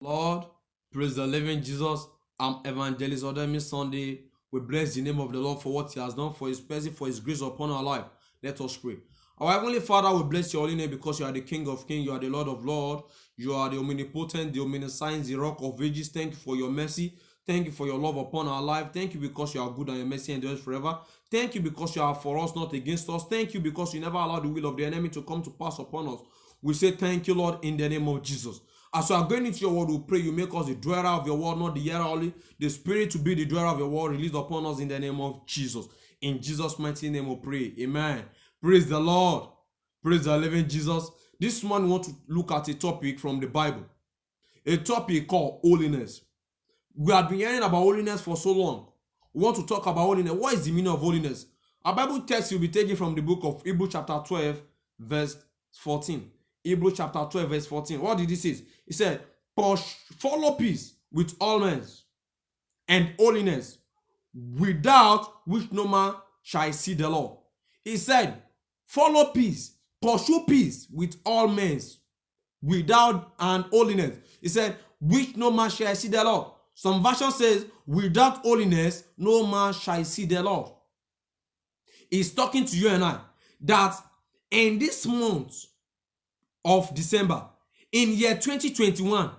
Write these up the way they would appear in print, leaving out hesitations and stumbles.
Lord, praise the living Jesus. I'm Evangelist Odemi Sunday. We bless the name of the Lord for what He has done, for His mercy, for His grace upon our life. Let us pray. Our Heavenly Father, we bless your holy name because you are the King of Kings, you are the Lord of Lords, you are the omnipotent, the omniscient, the rock of ages. Thank you for your mercy. Thank you for your love upon our life. Thank you because you are good and your mercy endures forever. Thank you because you are for us, not against us. Thank you because you never allow the will of the enemy to come to pass upon us. We say thank you, Lord, in the name of Jesus. As we are going into your word, we pray you make us the dweller of your word, not the hearer only. The Spirit to be the dweller of your word released upon us in the name of Jesus. In Jesus' mighty name we pray. Amen. Praise the Lord. Praise the living Jesus. This morning we want to look at a topic from the Bible. A topic called holiness. We have been hearing about holiness for so long. We want to talk about holiness. What is the meaning of holiness? Our Bible text will be taken from the book of Hebrews chapter 12, verse 14. Hebrews chapter 12, verse 14. What did he say? He said, follow peace with all men and holiness, without which no man shall see the Lord. He said, follow peace, pursue peace with all men, without and holiness. He said, which no man shall see the Lord. Some version says, without holiness, no man shall see the Lord. He's talking to you and I that in this month of December, in year 2021,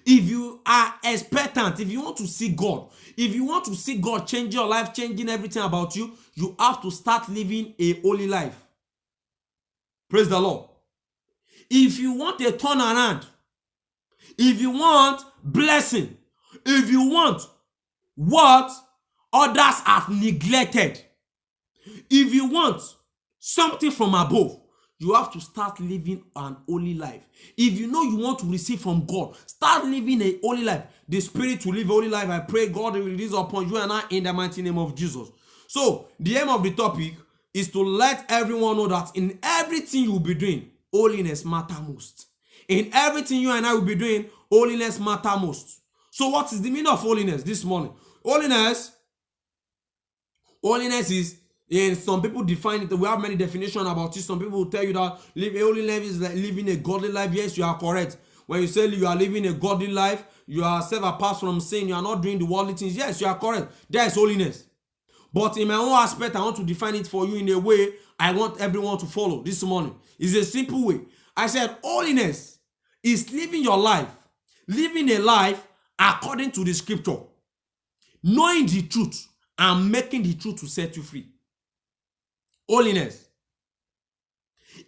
if you are expectant, if you want to see God, if you want to see God change your life, changing everything about you, you have to start living a holy life. Praise the Lord. If you want a turnaround, if you want blessing, if you want what others have neglected, if you want something from above, you have to start living an holy life. If you know you want to receive from God, start living a holy life. The Spirit will live a holy life. I pray God will release upon you and I in the mighty name of Jesus. So, the aim of the topic is to let everyone know that in everything you will be doing, holiness matters most. In everything you and I will be doing, holiness matters most. So, what is the meaning of holiness this morning? Holiness is, and some people define it. We have many definitions about it. Some people will tell you that living a holy life is like living a godly life. Yes, you are correct. When you say you are living a godly life, you are set apart from sin, you are not doing the worldly things. Yes, you are correct. There is holiness. But in my own aspect, I want to define it for you in a way I want everyone to follow this morning. It's a simple way. I said holiness is living your life, living a life according to the scripture, knowing the truth and making the truth to set you free. Holiness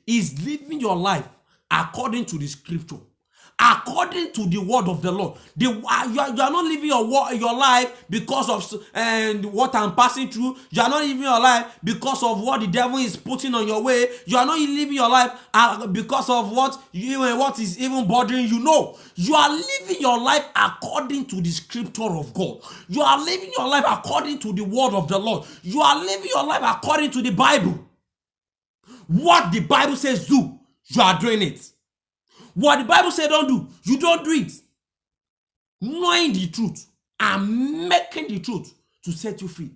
is living your life according to the scripture, according to the word of the Lord. You are not living your life because of what I'm passing through. You are not living your life because of what the devil is putting on your way. You are not living your life because of what is even bothering you. No, you are living your life according to the scripture of God. You are living your life according to the word of the Lord. You are living your life according to the Bible. What the Bible says do, you are doing it. What the Bible says don't do, you don't do it. Knowing the truth and making the truth to set you free.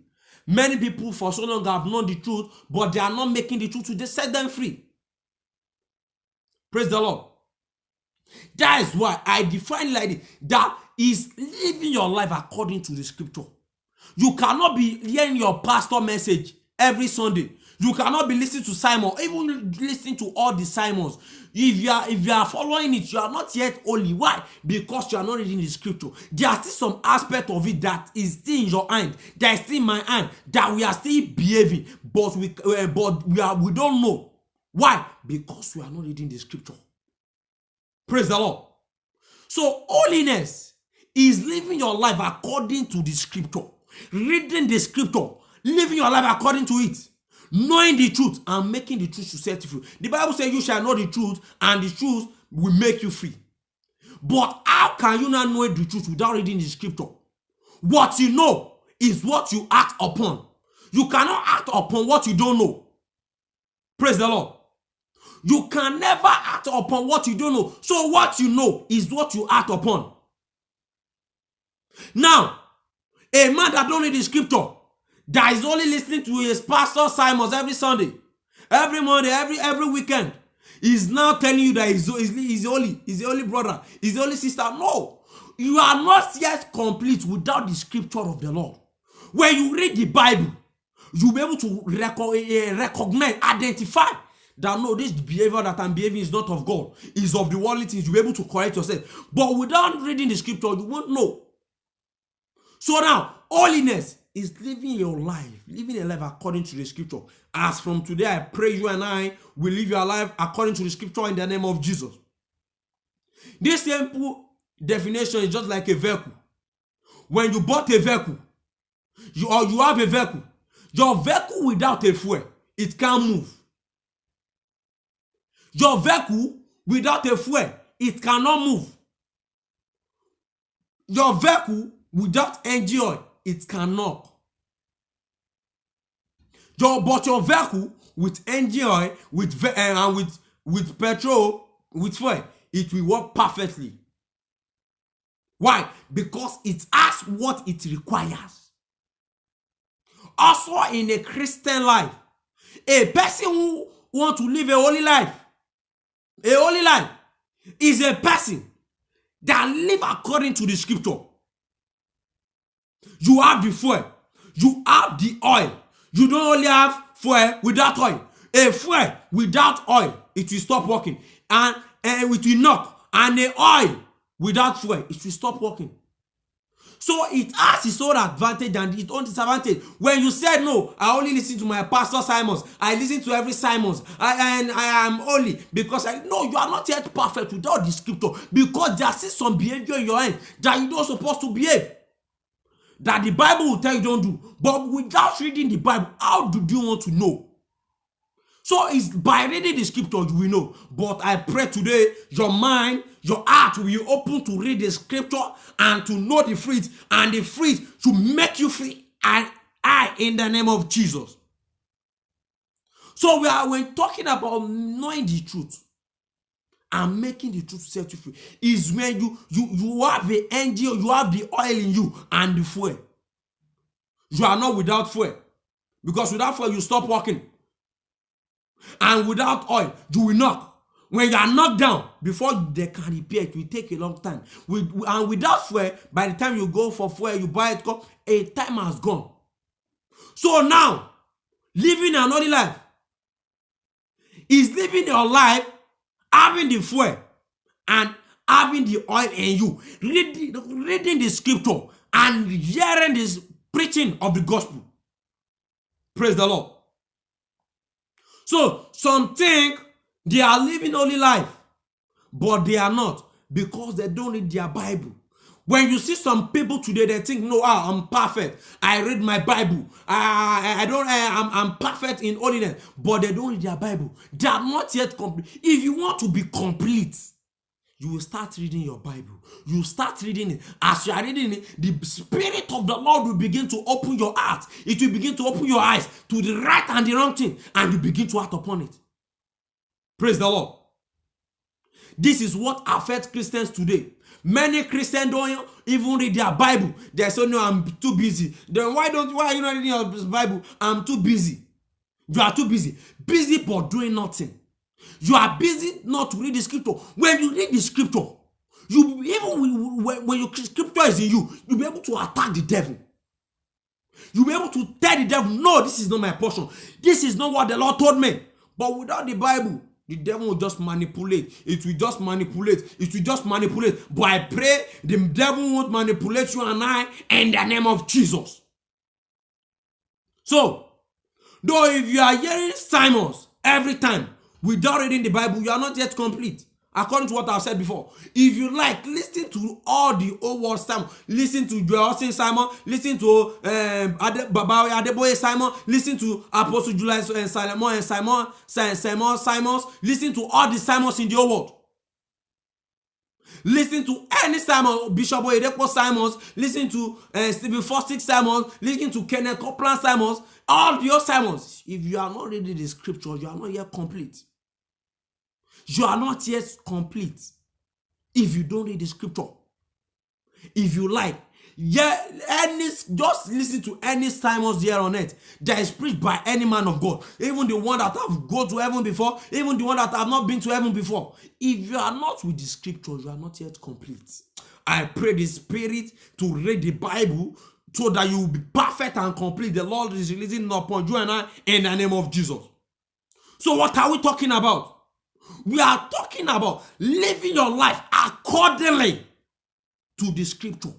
Many people for so long have known the truth, but they are not making the truth to set them free. Praise the Lord. That is why I define like this. That is living your life according to the scripture. You cannot be hearing your pastor message every Sunday. You cannot be listening to Simon, even listening to all the Simons. If you are following it, you are not yet holy. Why? Because you are not reading the scripture. There are still some aspect of it that is still in your hand, that is still in my hand, that we are still behaving, but we don't know. Why? Because we are not reading the scripture. Praise the Lord. So holiness is living your life according to the scripture, reading the scripture, living your life according to it, knowing the truth and making the truth to set you free. The Bible says you shall know the truth and the truth will make you free. But how can you not know the truth without reading the scripture? What you know is what you act upon. You cannot act upon what you don't know. Praise the Lord. You can never act upon what you don't know. So what you know is what you act upon. Now, a man that don't read the scripture, that is only listening to his pastor Simons every Sunday, every Monday, every weekend, He's now telling you that he's the only brother, he's the only sister. No, you are not yet complete without the scripture of the Lord. When you read the Bible, you'll be able to recognize, identify that no, this behavior that I'm behaving is not of God, is of the worldly things. You'll be able to correct yourself. But without reading the scripture, you won't know. So now, holiness is living a life according to the scripture. As from today, I pray you and I will live your life according to the scripture in the name of Jesus. This simple definition is just like a vehicle. When you bought a vehicle, you have a vehicle, your vehicle without a fuel, it can't move. Your vehicle without a fuel, it cannot move. Your vehicle without engine oil, it cannot. But your vehicle with engine oil, with petrol, with fuel, it will work perfectly. Why? Because it has what it requires. Also in a Christian life, a person who wants to live a holy life is a person that live according to the scripture. You have the fuel, you have the oil. You don't only have fuel without oil. A fuel without oil, it will stop working. And it will knock. And the oil without fuel, it will stop working. So it has its own advantage and its own disadvantage. When you said, no, I only listen to my pastor Simons, I listen to every Simons, and I am holy because no, you are not yet perfect without the scripture, because there is some behavior in your end that you don't supposed to behave, that the Bible will tell you don't do. But without reading the Bible, how do you want to know? So it's by reading the scripture you will know. But I pray today, your mind, your heart will be open to read the scripture and to know the fruit, and the fruit to make you free. And I, in the name of Jesus. So when talking about knowing the truth and making the truth set you free, is when you have the engine, you have the oil in you and the fuel. You are not without fuel, because without fuel you stop working. And without oil, you will knock. When you are knocked down, before they can repair it will take a long time. And without fuel, by the time you go for fuel, you buy it, a time has gone. So now, living an holy life is living your life, having the fuel and having the oil in you, reading the scripture and hearing this preaching of the gospel. Praise the Lord. So some think they are living holy life, but they are not, because they don't read their Bible. When you see some people today, they think, no, I'm perfect. I read my Bible. I'm perfect in holiness, but they don't read their Bible. They are not yet complete. If you want to be complete, you will start reading your Bible. You start reading it. As you are reading it, the Spirit of the Lord will begin to open your heart. It will begin to open your eyes to the right and the wrong thing, and you begin to act upon it. Praise the Lord. This is what affects Christians today. Many Christians don't even read their Bible. They say, no, I'm too busy. Then why are you not reading your Bible? I'm too busy. You are too busy. Busy but doing nothing. You are busy not to read the scripture. When you read the scripture, when your scripture is in you, you'll be able to attack the devil. You'll be able to tell the devil, no, this is not my portion. This is not what the Lord told me. But without the Bible, the devil will just manipulate. It will just manipulate. But I pray the devil won't manipulate you and I in the name of Jesus. So, though if you are hearing sermons every time without reading the Bible, you are not yet complete. According to what I've said before, if you like, listen to all the old world sermon, listen to Joel Austin Simon, listen to Baba Adeboye Simon, listen to Apostle Julius and Simons, listen to all the Simons in the old world. Listen to any Simon, Bishop Oyedepo Simons, listen to Stephen Fosdick Simons, listen to Kenneth Copeland Simons, all the old Simons. If you are not reading the scripture, you are not yet complete. You are not yet complete if you don't read the scripture. If you like, Yeah, just listen to any sermons here on earth that is preached by any man of God, even the one that have gone to heaven before, even the one that have not been to heaven before. If you are not with the scriptures, you are not yet complete. I pray the Spirit to read the Bible so that you will be perfect and complete. The Lord is releasing upon you and I in the name of Jesus. So what are we talking about? We are talking about living your life accordingly to the scripture.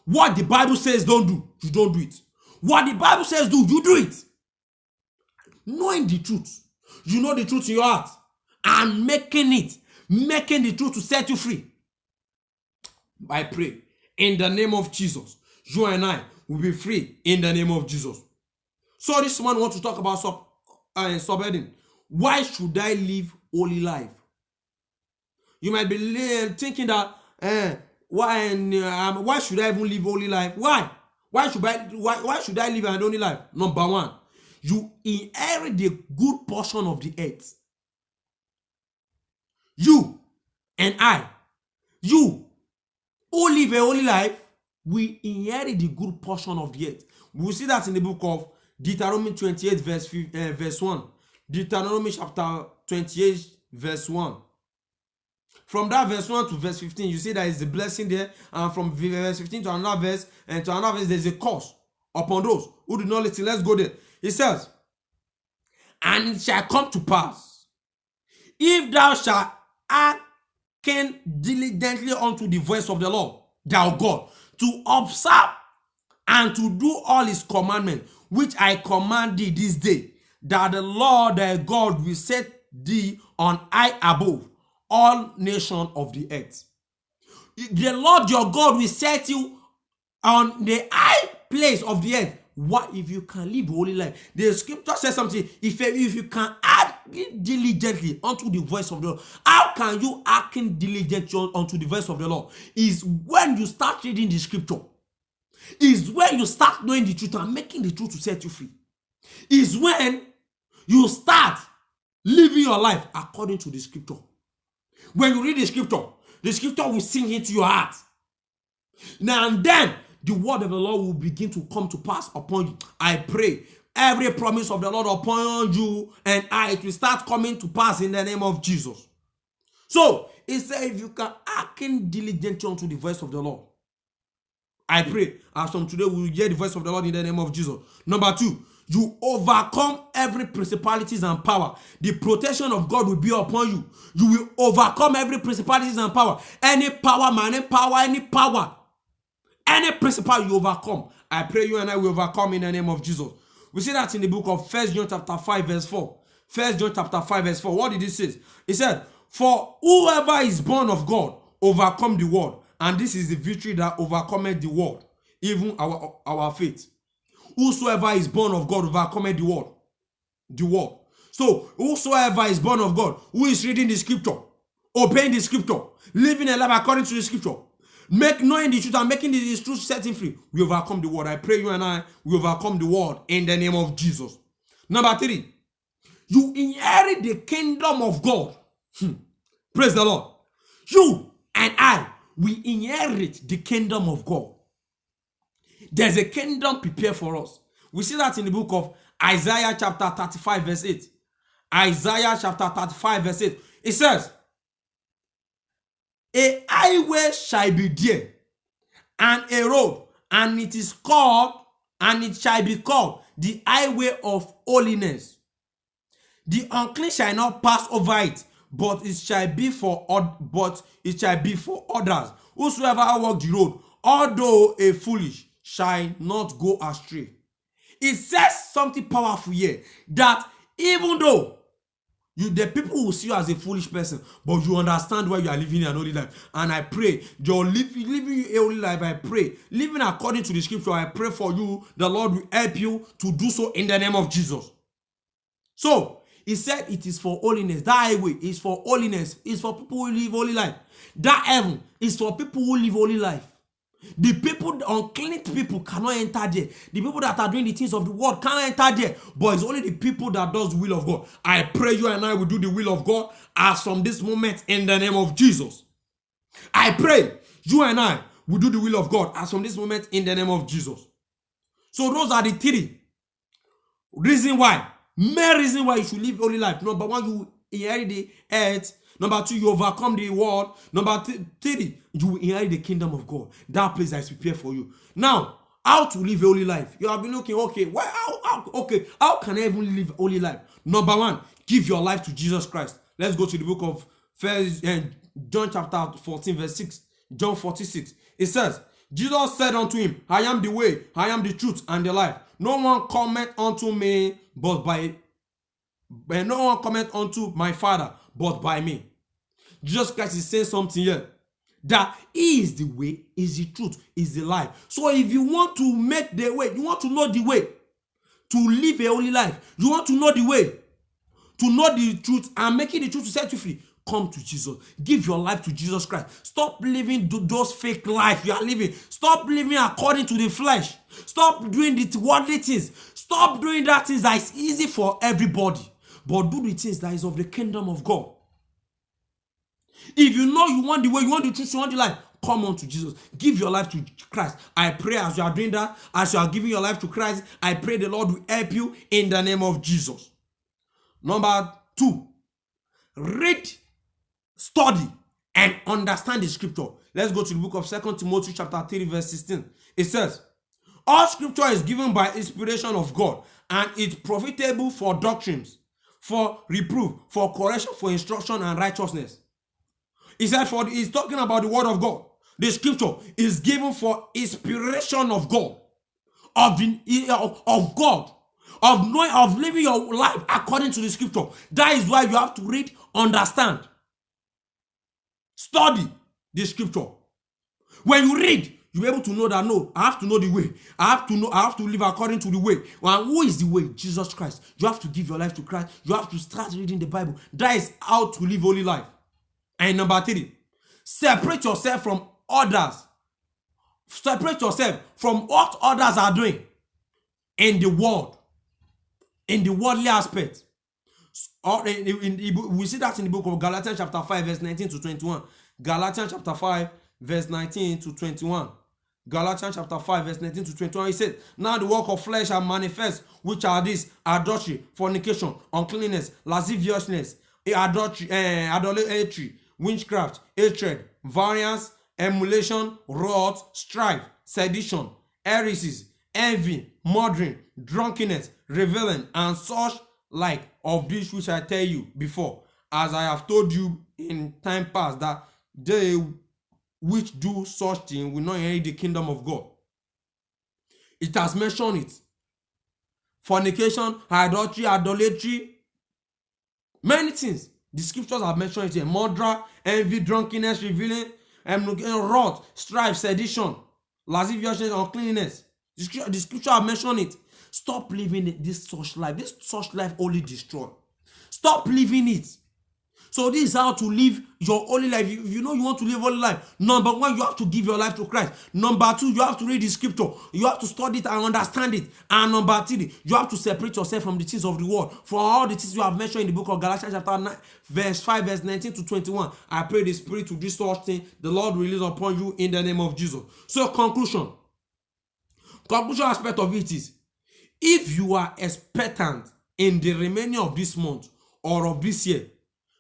What the Bible says don't do, you don't do it. What the Bible says do, you do it. Knowing the truth, you know the truth in your heart, and making the truth to set you free. I pray in the name of Jesus, you and I will be free in the name of Jesus. So this man wants to talk about subheading. Why should I live holy life? You might be thinking that why should I even live holy life? Why should I live an holy life? Number one, you inherit the good portion of the earth. You and I, you who live a holy life, we inherit the good portion of the earth. We will see that in the book of Deuteronomy 28 verse 1. Deuteronomy chapter 28 verse 1. From that verse 1 to verse 15, you see there is a blessing there, and from verse 15 to another verse, and to another verse, there is a curse upon those who do not listen. Let's go there. It says, and it shall come to pass, if thou shalt hearken diligently unto the voice of the Lord, thou God, to observe and to do all his commandments, which I command thee this day, that the Lord thy God will set thee on high above all nations of the earth. The Lord your God will set you on the high place of the earth. What if you can live a holy life? The scripture says something. If you can act diligently unto the voice of the Lord, how can you hearken diligently unto the voice of the Lord? Is when you start reading the scripture. Is when you start knowing the truth and making the truth to set you free. Is when you start living your life according to the scripture. When you read the scripture will sink into your heart. Now and then, the word of the Lord will begin to come to pass upon you. I pray every promise of the Lord upon you and it will start coming to pass in the name of Jesus. So, it says if you can hearken diligently unto the voice of the Lord. I pray, as from today, we will hear the voice of the Lord in the name of Jesus. Number two, you overcome every principalities and power. The protection of God will be upon you. You will overcome every principalities and power. Any power, any principle you overcome. I pray you and I will overcome in the name of Jesus. We see that in the book of 1 John chapter 5 verse 4. 1 John chapter 5 verse 4. What did it say? It said, for whoever is born of God overcome the world. And this is the victory that overcometh the world, even our faith. Whosoever is born of God overcometh the world. The world. So, whosoever is born of God, who is reading the scripture, obeying the scripture, living a life according to the scripture, knowing the truth and making the truth setting free, we overcome the world. I pray you and I will overcome the world in the name of Jesus. Number three, you inherit the kingdom of God. Praise the Lord. You and I, we inherit the kingdom of God. There's a kingdom prepared for us. We see that in the book of Isaiah chapter 35 verse 8. Isaiah chapter 35 verse 8. It says, a highway shall be there, and a road, and it shall be called the highway of holiness. The unclean shall not pass over it, but it shall be for others. Whosoever walk the road, although a foolish, shall not go astray. It says something powerful here, that even though the people will see you as a foolish person, but you understand why you are living an holy life. And I pray, you're living a holy life. I pray, living according to the scripture, I pray for you, the Lord will help you to do so in the name of Jesus. So, he said it is for holiness. That highway is for holiness. It's for people who live holy life. That heaven is for people who live holy life. The people, unclean people cannot enter there. The people that are doing the things of the world cannot enter there. But it's only the people that does the will of God. I pray you and I will do the will of God as from this moment in the name of Jesus. I pray you and I will do the will of God as from this moment in the name of Jesus. So those are the three reasons why. Main reason why you should live holy life. Number one, you inherit the earth. Number two, you overcome the world. Number three, you will inherit the kingdom of God. That place that is prepared for you. Now, how to live a holy life? You have been looking, okay, how can I even live a holy life? Number one, give your life to Jesus Christ. Let's go to the book of John chapter 14, verse 6. John 46. It says, Jesus said unto him, I am the way, I am the truth, and the life. No one cometh unto me but no one cometh unto my Father but by me. Jesus Christ is saying something here, that he is the way, is the truth, is the life. So if you want to make the way, you want to know the way to live a holy life, you want to know the way to know the truth and making the truth to set you free, come to Jesus. Give your life to Jesus Christ. Stop living those fake life you are living. Stop living according to the flesh. Stop doing the worldly things. Stop doing that things that is easy for everybody, but do the things that is of the kingdom of God. If you know you want the way, you want the truth, you want the life, come on to Jesus. Give your life to Christ. I pray as you are doing that, as you are giving your life to Christ, I pray the Lord will help you in the name of Jesus. Number two, read, study, and understand the scripture. Let's go to the book of 2 Timothy chapter 3, verse 16. It says, all scripture is given by inspiration of God, and it's profitable for doctrines, for reproof, for correction, for instruction, and righteousness. He said, he's talking about the word of God. The scripture is given for inspiration of God, of God, of living your life according to the scripture. That is why you have to read, understand, study the scripture. When you read, you'll be able to know that, no, I have to know the way. I have to live according to the way. Well, who is the way? Jesus Christ. You have to give your life to Christ. You have to start reading the Bible. That is how to live holy life. And number three, separate yourself from others. Separate yourself from what others are doing in the world, in the worldly aspect. We see that in the book of Galatians chapter 5, verse 19 to 21. Galatians chapter 5, verse 19 to 21. Galatians chapter 5, verse 19 to 21. He said, now the work of flesh are manifest, which are these: adultery, fornication, uncleanness, lasciviousness, idolatry, witchcraft, hatred, variance, emulation, wrath, strife, sedition, heresies, envy, murdering, drunkenness, revelling, and such like, of this which I tell you before, as I have told you in time past, that they which do such things will not inherit the kingdom of God. It has mentioned it. Fornication, idolatry, many things. The scriptures have mentioned it here. Murder, envy, drunkenness, revealing, wrath, strife, sedition, lasciviousness, uncleanness. The scripture have mentioned it. Stop living this such life. This such life only destroy. Stop living it. So this is how to live your holy life. If you know you want to live holy life, number one, you have to give your life to Christ. Number two, you have to read the scripture. You have to study it and understand it. And number three, you have to separate yourself from the things of the world. For all the things you have mentioned in the book of Galatians chapter 9, verse 5, verse 19 to 21. I pray the Spirit to do such thing. The Lord will release upon you in the name of Jesus. So conclusion aspect of it is, if you are expectant in the remaining of this month or of this year,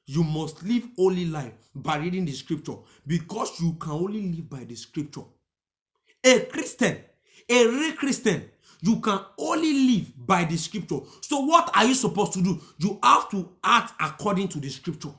you must live holy life by reading the scripture, because you can only live by the scripture. A Christian, a real Christian, you can only live by the scripture. So what are you supposed to do? You have to act according to the scripture.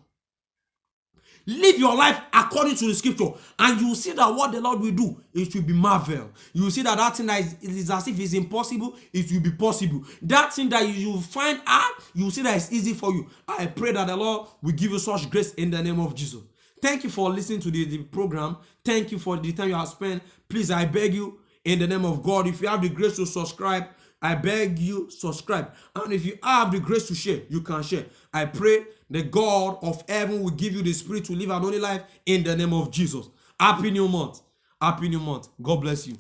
Live your life according to the scripture, and you will see that what the Lord will do, it will be marvel. You will see that thing that is as if it's impossible, it will be possible. That thing that you will find out, you will see that it's easy for you. I pray that the Lord will give you such grace in the name of Jesus. Thank you for listening to the program. Thank you for the time you have spent. Please, I beg you, in the name of God, if you have the grace to subscribe, I beg you, subscribe. And if you have the grace to share, you can share. I pray the God of heaven will give you the spirit to live an holy life in the name of Jesus. Happy new month. Happy new month. God bless you.